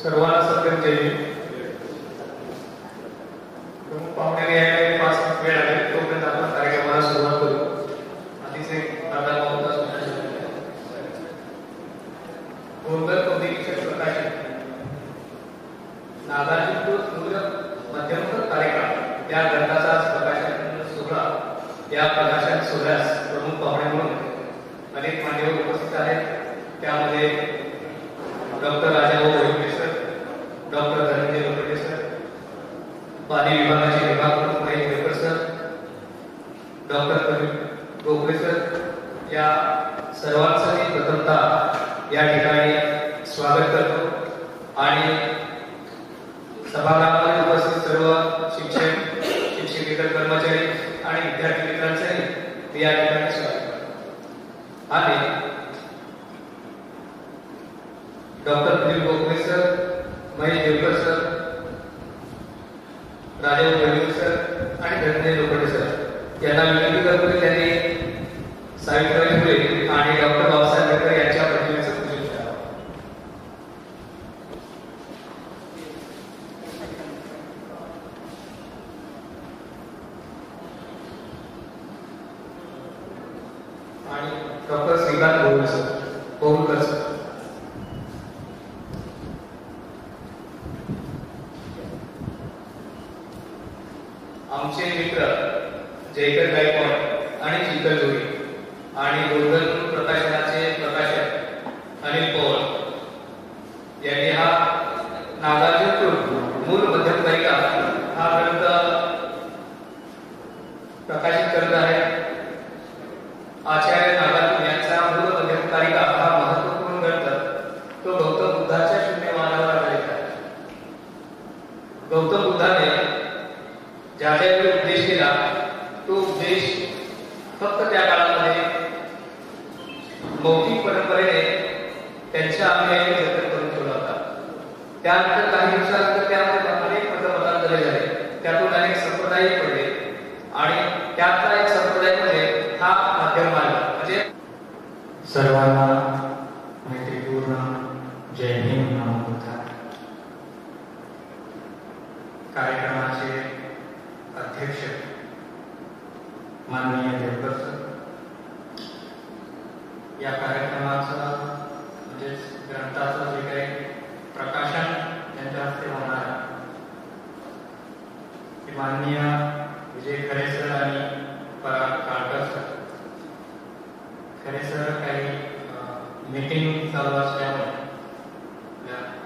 सर्वांना सत्यम जय. प्रमुख पाहुणे यायला 5 मिनिट वेळ आहे, तोपर्यंत आपण कार्यक्रमाला सुरुवात करू. अतिशय गोंधळ कौतिकीचे प्रकाशन नागार्जुन मूल्य मध्यंतर कार्यक्रम या ग्रंथाचा प्रकाशन सोहळा. या प्रकाशन सोहळ्यास प्रमुख पाहुणे म्हणून अनेक मान्यवर उपस्थित आहेत. त्यामध्ये doctor Rajabhau Bhoir sir, doctor Dhananjay Lokhande sir, पाणी विभागाचे विभाग प्रमुख Mahesh Devkar sir, doctor Gokhale sir, या सर्वांचं मी प्रथमतः या ठिकाणी स्वागत करतो. आणि सभागृहामध्ये उपस्थित सर्व शिक्षक, शिक्षकेतर कर्मचारी आणि विद्यार्थी मित्रांचंही या ठिकाणी स्वागत करतो. आणि doctor Sunil Gokhale sir, Mahesh Devkar sir, Rajabhau Bhoir sir आणि धनंजय लोखंडे सर यांना विनंती करतो की त्यांनी सावित्रीबाई फुले आणि डॉक्टर बाबासाहेब आंबेडकर यांच्या प्रतिमेचं पूजन करावं. आणि डॉक्टर श्रीकांत बोरुलकर सर. आमचे मित्र जयकर गायकवाड आणि चितल जोडी आणि गोंधळ प्रकाशनाचे प्रकाशक अनिल पवार यांनी हा नागार्जुन मूल मध्यंतरिका हा ग्रंथ प्रकाशित करत आहे. आचार्य नागार्जुन यांचा मूल मध्यंतरिका हा महत्वपूर्ण ग्रंथ तो गौतम बुद्धाच्या शून्यवादावर आधारित आहे. गौतम बुद्धाने ज्या ज्यावेळी उपदेश केला तो उपदेश फक्त त्या काळामध्ये मौखिक परंपरेने त्यांच्या अनुयायांनी जतन करून ठेवला होता. त्यानंतर काही दिवसानंतर त्यामध्ये अनेक मतमतांतरे झाले, त्यातून अनेक संप्रदाय पडले आणि त्यातला एक संप्रदाय म्हणजे हा मध्यम मार्ग. म्हणजे सर्वांना मैत्रीपूर्ण जय भीम. नमो बुद्धाय. कार्यक्रमाचे अध्यक्ष माननीय देवकर सर, या कार्यक्रमाचं म्हणजे ग्रंथाचं जे काही प्रकाशन त्यांच्या हस्ते होणार आहे ते माननीय विजय खरे सर आणि पराग काळकर सर. खरे सर काही मीटिंग चालू असल्यामुळे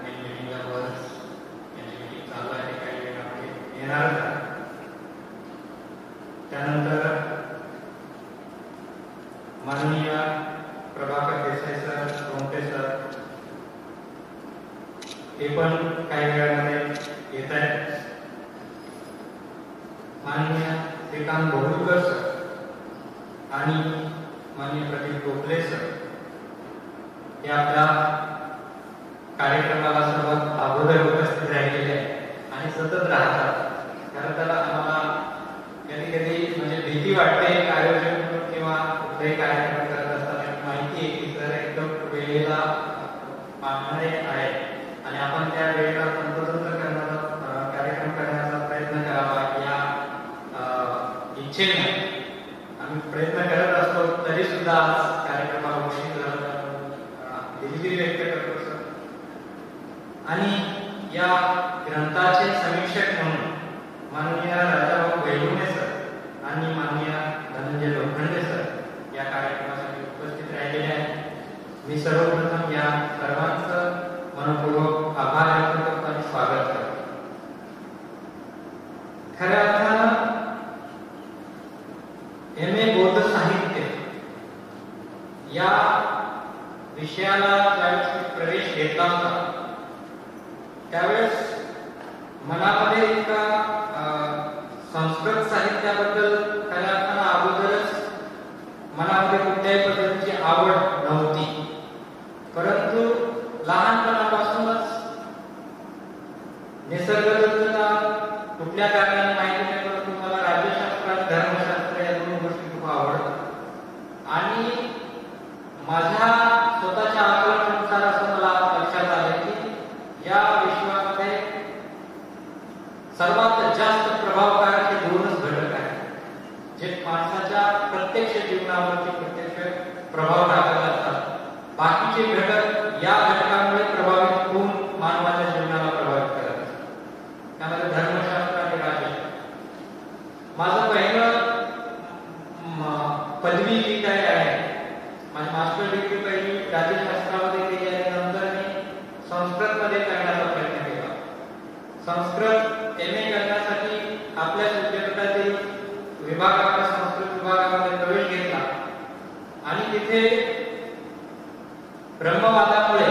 मीटिंगला यांची मीटिंग चालू आहे, काही वेळामध्ये येणारच आहे. त्यानंतर माननीय प्रभाकर देसाई सर, रोमटे सर हे पण काही वेळामध्ये येत आहेत. माननीय श्रीकांत बोरुलकर सर आणि माननीय प्रदीप गोखले सर हे आपल्या कार्यक्रमाला सर्वात अगोदर उपस्थित राहिलेले आहेत आणि सतत राहतात. कारण त्याला आम्हाला कधी कधी म्हणजे भीती वाटते आयोजन किंवा कुठलाही कार्यक्रम करत असताना. माहिती आहे की सर एकदम वेळेला मागणारे आहे आणि आपण त्या वेळेला तंतोतंत करण्याचा कार्यक्रम करण्याचा प्रयत्न करावा या इच्छेने आम्ही प्रयत्न करत असतो. तरी सुद्धा आज कार्यक्रमाला उशीर झाला दिलगिरी व्यक्त करतो सर. आणि या ग्रंथाचे समीक्षक म्हणून माननीय राजाभाऊ भोईर सर आणि माननीय धनंजय लोखंडे सर या कार्यक्रमासाठी उपस्थित राहिलेले आहेत. मी सर्वप्रथम या सर्वांचं मनपूर्वक आभार व्यक्त करतो आणि स्वागत करतो. खऱ्या अर्थानं MA बौद्ध साहित्य या विषयाला ज्यावेळेस प्रवेश घेतला होता त्यावेळेस मनामध्ये एका संस्कृत साहित्याबद्दल खऱ्या अर्थानं अगोदरच मनामध्ये कुठल्याही पद्धतीची आवड नव्हती. परंतु लहानपणापासूनच निसर्गदत्तला कुठल्या कारणाने माहिती नाही, परंतु मला राज्यशास्त्र आणि धर्मशास्त्र या दोन गोष्टी खूप आवडतात. आणि माझ्या स्वतःच्या आकलनानुसार असं मला लक्षात आलं की या माणसाच्या प्रत्यक्ष जीवनावरती प्रत्यक्ष प्रभाव टाकत असतात. बाकीचे घटक या घटकांमुळे प्रभावित होऊन मानवाच्या जीवनाला प्रभावित करत असतात. त्यामध्ये धर्मशास्त्र आणि राजशास्त्र. माझं पहिलं पदवी जी काय आहे, माझी मास्टर डिग्री पहिली राज्यशास्त्रामध्ये केली आणि नंतर मी संस्कृतमध्ये करण्याचा प्रयत्न केला. संस्कृत MA करण्यासाठी आपल्या विद्यापीठातील विभागामध्ये संस्कृत विभागामध्ये प्रवेश घेतला आणि तिथे ब्रह्मवादामुळे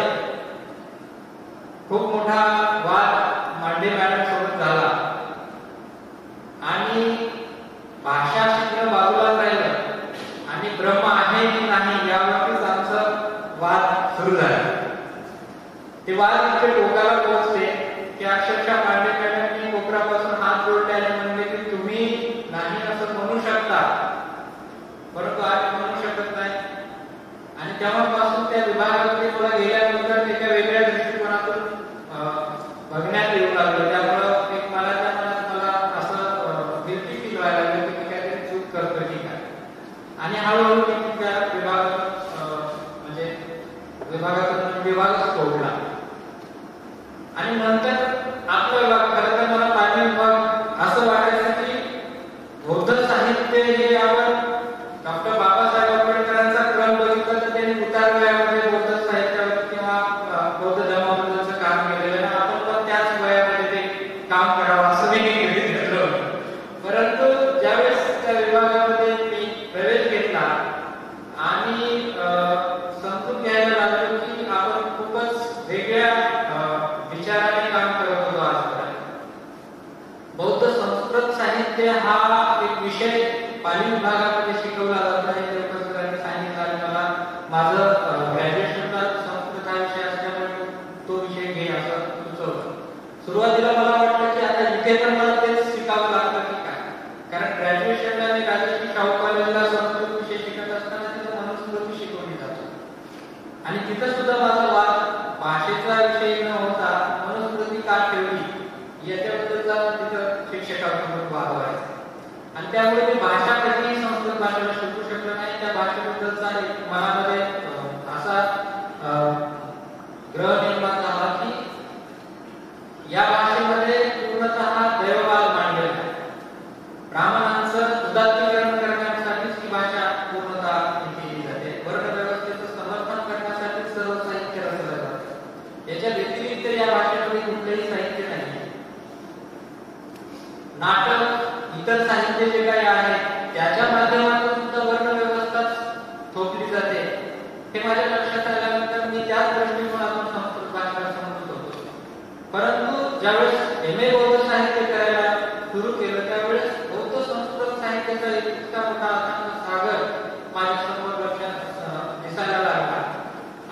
खूप मोठा वाद मांडे मॅडम सोबत झाला आणि भाषा शिकणं बाजूला राहिलं आणि ब्रह्म आहे की नाही यावरतीच आमचा वाद सुरू झाला. ते वाद इतके डोक्याला पोहोचले की अक्षरशः मांडे मॅडमनी कोपरापासून हात जोडले आणि म्हणले की तुम्ही नाही असं म्हणू शकता, परंतु आज म्हणू शकत नाही. आणि तेव्हापासून त्या विभागामध्ये मला गेल्यानंतर एका वेगळ्या दृष्टिकोनातून बघण्यात येऊ लागलं. त्यामुळं एक मला त्या मनात मला असं गिल्टी फील व्हायला लागलं की मी काहीतरी चूक करतो की काय. आणि हळूहळू मी त्या विभागातून विभागच सोडला. आणि नंतर आपला विभाग खरं तर मला पाणी विभाग असं वाटायचं की बौद्ध साहित्य हे आपण डॉक्टर बाबासाहेब आंबेडकरांचा क्रम बघितला तर त्यांनी उतार वयामध्ये बौद्ध साहित्यावर किंवा बौद्ध धर्माबद्दलचं काम केलेलं आहे. आपण पण त्याच वयामध्ये ते काम करावं असं मी गृहीत धरलं. परंतु ज्यावेळेस त्या विभागामध्ये मी प्रवेश घेतला आणि समजून घ्यायला लागलो की आपण खूपच वेगळ्या विचाराने काम करत होतो. आजपर्यंत बौद्ध संस्कृत साहित्य हा एक विषय पाली विभागामध्ये शिकवला जातो आहे. ते प्रोफेसरांनी सांगितलं आणि मला माझं ग्रॅज्युएशनला संस्कृत हा विषय असल्यामुळे तो विषय घे असं सुचवलं. सुरुवातीला मला वाटलं की आता इथे पण मला तेच शिकावं लागतं की काय, कारण ग्रॅज्युएशनला मी राजश्री शाहू कॉलेजला संस्कृत विषय शिकत असताना तिथं मनुस्मृती शिकवली जाते आणि तिथं सुद्धा माझा वाद भाषेचा विषय न होता मनुस्मृती का ठेवली याच्याबद्दलचा तिथं शिक्षकांसोबत वाद व्हायचा. आणि त्यामुळे मी भाषा कधीही संस्कृत भाषेला शिकू शकलो नाही. त्या भाषेबद्दलचा मनामध्ये असा ग्रह निर्माण झाला की या भाषेमध्ये पूर्णतः दैववाद मांडलेला आहे. ब्राह्मणांचं उदात्तीकरण करण्यासाठीच ही भाषा पूर्णतः केली जाते. वर्णव्यवस्थेचं समर्थन करण्यासाठी सर्व साहित्य रचलं जातं. याच्या व्यतिरिक्त या भाषेमध्ये कुठलेही साहित्य नाही. नाटक इतर साहित्य जे काही आहे त्याच्या माध्यमातून सुद्धा वर्णव्यवस्था थोपली जाते. हे माझ्या लक्षात आल्यानंतर मी त्याच दृष्टिकोनातून संस्कृत भाषेला समजत होतो. परंतु ज्यावेळेस MA बौद्ध साहित्य करायला सुरू केलं त्यावेळेस बौद्ध संस्कृत साहित्याचा इतका मोठा अथांग सागर माझ्या समोर लक्षात दिसायला लागला.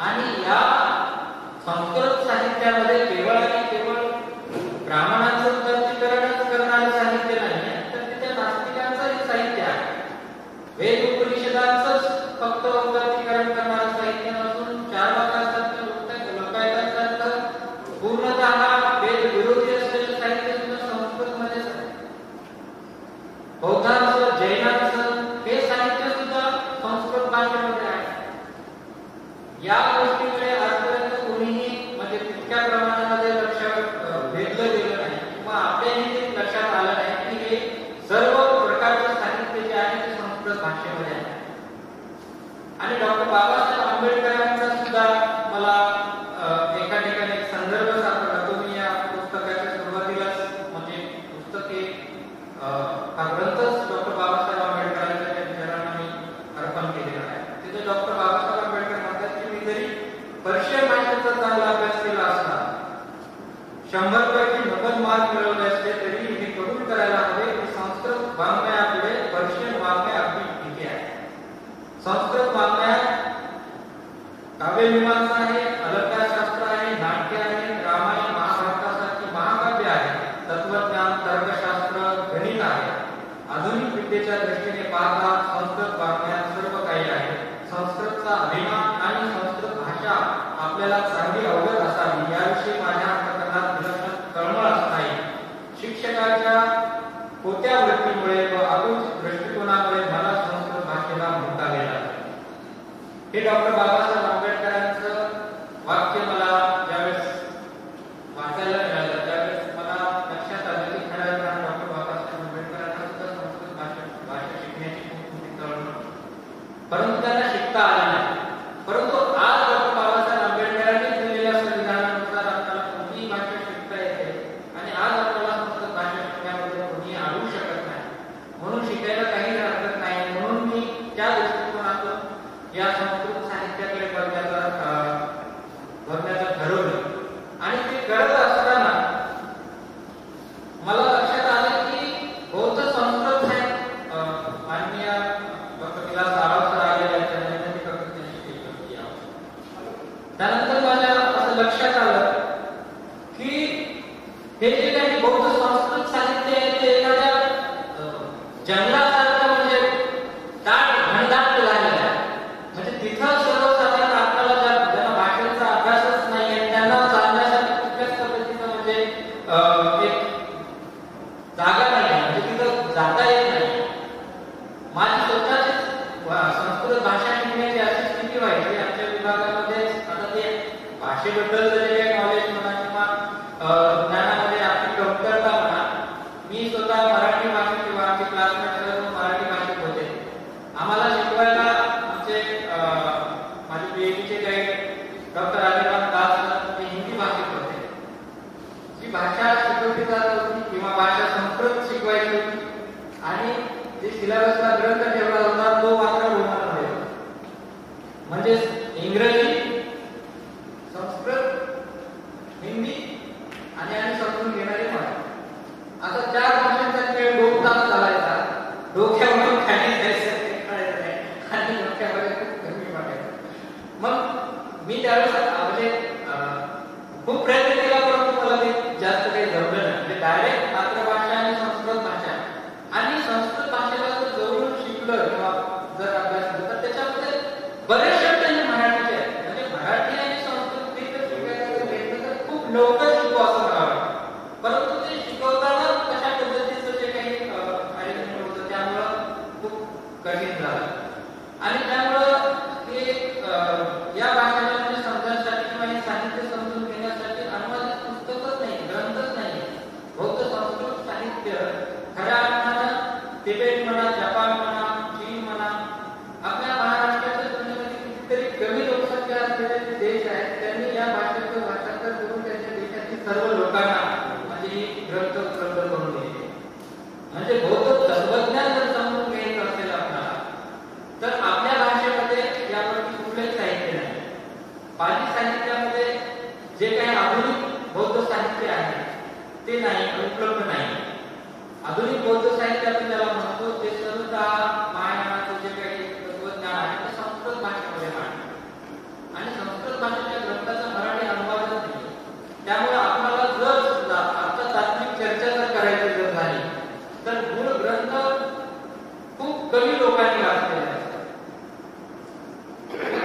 आणि या संस्कृत साहित्यामध्ये केवळ आणि केवळ ब्राह्मणांचं उदात्तीकरणच करणारं साहित्य नाही, तर तिथे नास्तिकांचंही साहित्य आहे. वेद उपनिषदांचंच फक्त उदात्तीकरण करणारं साहित्य नसून चार वाकासारखं लोकायतांसारखं पूर्णतः वेद विरोधी असलेलं साहित्य सुद्धा संस्कृतमध्येच आहे. बौद्धांचं जैनांचं हे साहित्य सुद्धा संस्कृत भाषेमध्ये आहे. या गोष्टीकडे आजपर्यंत कोणीही म्हणजे तितक्या प्रमाणामध्ये लक्ष वेधलं गेलं नाही किंवा आपल्याही ते लक्षात आलं नाही की हे सर्व प्रकारचं साहित्य जे आहे ते संस्कृत भाषेमध्ये आहे. आणि डॉक्टर बाबासाहेब आंबेडकरांचा सुद्धा मला एका ठिकाणी एक संदर्भ सापडला. तो मी या पुस्तकाच्या सुरुवातीलाच म्हणजे पुस्तके हा ग्रंथच डॉक्टर बाबासाहेब आंबेडकरांच्या विचारांना मी अर्पण केलेला आहे. तिथे डॉक्टर बाबासाहेब आंबेडकर म्हणतात की मी जरी पर्शियन भाषेचा चांगला अभ्यास केला असता, 100 पैकी 90 मार्क मिळवले असते, तरी हे कबूल करायला हवे की संस्कृत वाङ्मयापुढे पर्शियन वाङ्मय अगदी ठीक आहे. संस्कृत वाङ्मयात हे डॉक्टर बाबासाहेब आंबेडकरांचं वाक्य मला ज्यावेळेस वाचायला मिळालं त्यावेळेस मला लक्षात आलं की खऱ्या अर्थाने डॉक्टर बाबासाहेब आंबेडकरांना सुद्धा संस्कृत भाषा शिकण्याची खूप मोठी तळमळ होती. परंतु त्यांना शिकता आलं नाही. परंतु आज डॉक्टर बाबासाहेब आंबेडकरांनी दिलेल्या संविधानानुसार आपल्याला कोणतीही भाषा शिकता येते आणि आज आपल्याला संस्कृत भाषा शिकण्याबद्दल कोणी अडवू शकत नाही. म्हणून शिकायला काही हरकत नाही. म्हणून मी त्या दृष्टिकोनातून या संस्कृत साहित्याकडे बघण्याचं ठरवलं. आणि ते करत असताना मला लक्षात आलं की बौद्ध संस्कृत साहित्य माननीय डॉक्टर विलास साळव सर आलेले आहेत, त्यांनी शिकवली. त्यानंतर माझ्या असं लक्षात आलं की हे जे काही बौद्ध संस्कृत साहित्य आहे ते एखाद्या जंगलासारखं म्हणजे दाट घनदाट झालेलं आहे. म्हणजे तिथं सर्वसाधारण आपल्याला ज्यांना भाषेचा अभ्यासच नाही आहे त्यांना जाण्यासाठी कुठल्याच पद्धतीचं म्हणजे एक जागा नाही आहे, म्हणजे तिथं जाता येत नाही. माझी स्वतःची संस्कृत भाषा शिकण्याची अशी स्थिती व्हायची आमच्या विभागामध्ये. आता ते भाषेबद्दल जरी काही नॉलेज म्हणा किंवा ज्ञानामध्ये आपली कमतरता म्हणा, मी स्वतः मराठी भाषा किंवा आमचे क्लासमेट सर्व मराठी भाषिक होते. आम्हाला शिकवायला आमचे माझे पीएचडीचे काही डॉक्टर अलिराम दास ते हिंदी भाषिक होते. जी भाषा शिकवली जात होती किंवा भाषा संस्कृत शिकवायची होती आणि जे सिलेबसला ग्रंथ ठेवला होता तो मात्र रोमनमध्ये होता. म्हणजे इंग्रजी, संस्कृत, हिंदी आणि समजून घेणारे मराठी. आता चार भाषांचा खेळ 2 तास चालायचा. डोक्यावरून खाली जायचं ते कळायचं नाही आणि डोक्यामध्ये खूप गरमी वाटायचं. मग मी त्यावेळेस म्हणजे खूप प्रयत्न केला परंतु मला ते जास्त काही जमलं नाही. म्हणजे डायरेक्ट मातृभाषा आणि संस्कृत भाषा आणि संस्कृत भाषेला जर जवळून शिकलं किंवा जर अभ्यास केला तर त्याच्यामध्ये बरेच शब्द हे मराठीचे आहेत. म्हणजे मराठी आणि संस्कृत जर शिकायचं घेतलं तर खूप लवकर शिकू असं मला वाटतं. परंतु ते शिकवताना कशा पद्धतीचं जे काही अरेंजमेंट होतं त्यामुळं खूप कठीण झालं. आणि त्यामुळं हे या भाषेला म्हणजे समजण्यासाठी किंवा हे साहित्य समजून घेण्यासाठी अनुवादित पुस्तकच नाही, ग्रंथच नाही. बौद्ध संस्कृत साहित्य खऱ्या अर्थानं तिबेट म्हणा, जपान म्हणा, चीन म्हणा, आपल्या महाराष्ट्राच्या तुलनेमध्ये कितीतरी कमी लोकसंख्या असलेले जे देश आहेत त्यांनी या भाषेचं भाषांतर करून त्यांच्या देशातील सर्व लोकांना म्हणजे हे ग्रंथ उपलब्ध करून दिले. म्हणजे बौद्ध तत्वज्ञान जर समजून घ्यायचं असेल आपल्याला तर आपल्या भाषेमध्ये यावरती कुठलेच साहित्य नाही. पाली साहित्यामध्ये जे काही आधुनिक बौद्ध साहित्य आहे ते नाही, उपलब्ध नाही. आधुनिक बौद्ध साहित्य आपण ज्याला म्हणतो ते सर्वतः महायानाचं जे काही तत्वज्ञान आहे ते संस्कृत भाषेमध्ये मांडलं आणि संस्कृत भाषेच्या ग्रंथाचा मराठी अनुवादच नाही. त्यामुळे आपल्याला जर आता तात्विक चर्चा जर करायची जर झाली तर मूळ ग्रंथ खूप कमी लोकांनी वाचलेले असतात.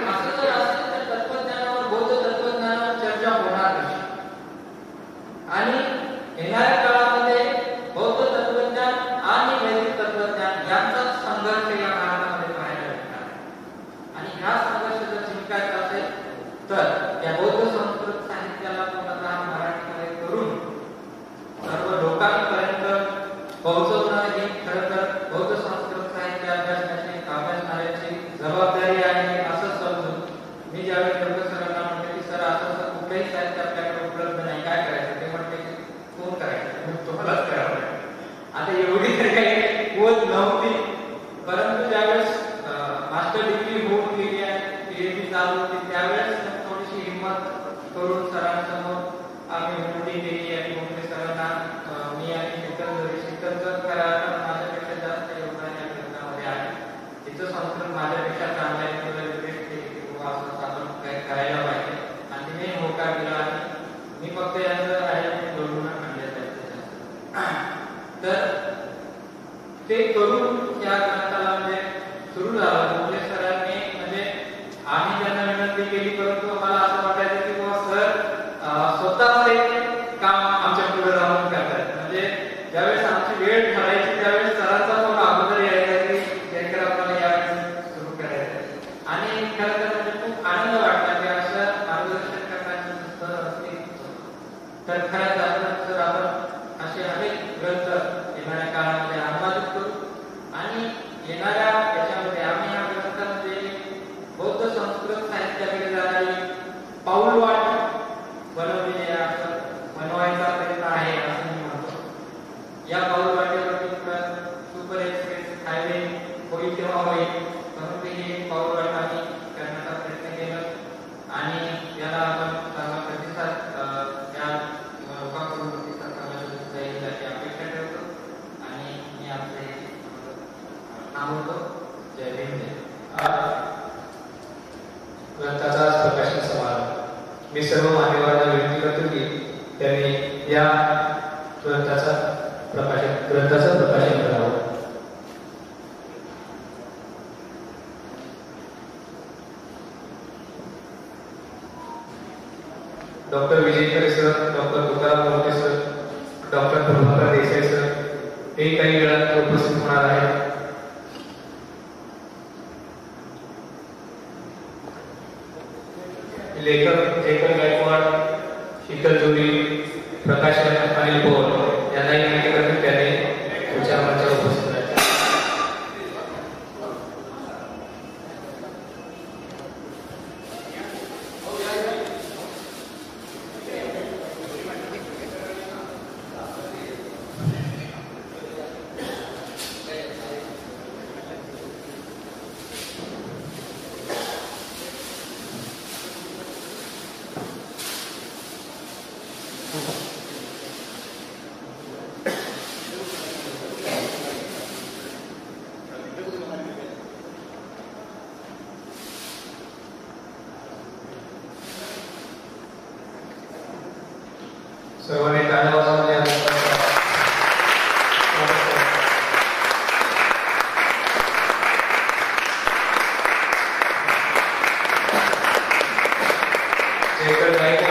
असं जर असेल तर तत्वज्ञानावर, बौद्ध तत्वज्ञानावर चर्चा होणार नाही. आणि येणाऱ्या काळामध्ये बौद्ध तत्वज्ञान आणि वैदिक तत्वज्ञान यांचा संघर्ष या भारतामध्ये पाहायला मिळणार. आणि हा संघर्ष जर जिंकायचा असेल तर या बौद्ध संस्कृत साहित्याला पूर्णतः मराठीमध्ये करून सर्व लोकांपर्यंत पोहोचवणं ही खरं तर बौद्ध संस्कृत साहित्य अभ्यासणाऱ्याची जबाबदारी आहे असं समजून मी ज्यावेळी डॉक्टर सरांना म्हटलं की सर असं कुठलंही साहित्य आपल्याकडे उपलब्ध नाही, काय करायचं? ते म्हटले की फोन करायचं, तुम्हालाच करावं लागेल. आता एवढी तर काही पोच नव्हती. परंतु ज्यावेळेस मास्टर डिग्री होऊन गेली आहे, पीएचडी चालू होती त्यावेळेस थोडीशी हिंमत करून सरांसमोर आम्ही विनंती केली आणि मोठे सरांना मी आणि शीतल करायला माझ्यापेक्षा जास्त योगदान या ग्रंथामध्ये आहे. तिचं संस्कृत माझ्यापेक्षा चांगलं आहे, तिला रिक्वेस्ट केली की बाबा असं आपण काय करायला पाहिजे आणि तिने होकार दिला आणि मी फक्त यांचं आहे जोडून आणलेलं आहे. तर ते करून या ग्रंथाला म्हणजे सुरू झालं. मोठे सरांनी म्हणजे आम्ही त्यांना विनंती केली परंतु मला असं वाटायचं की बाबा सर स्वतः ते काम आमच्या पुढे राहून करतात. म्हणजे ज्यावेळेस आमची वेळ ठरायची त्यावेळेस सरांचा फोन अगोदर यायचा की जयकर आपल्याला यावेळेस सुरू करायचं. आणि खरं तर म्हणून ते एक पाऊल आम्ही करण्याचा प्रयत्न केला आणि याला आपण चांगला प्रतिसाद या लोकांकडून प्रतिसाद चांगला जाईल याची अपेक्षा ठेवतो आणि मी आपले थांबवतो. जय भीम. ग्रंथाचा प्रकाशन समारंभ. मी सर्व मान्यवरांना विनंती करतो की त्यांनी या ग्रंथाचं प्रकाशन करावं. Doctor Vijaykar sir, doctor Tukaram Mothe sir, doctor Prabhakar Desai sir हे काही वेळात उपस्थित होणार आहेत. लेखक जेकर गायकवाड, शीतल जोडी, प्रकाशन अनिल पवार यांनाही विनंती करतो त्याने पुढच्या मंचावर उपस्थित राहायचे. सर्वांनी टाळ्या वाजवल्या. जेकर गायकवाड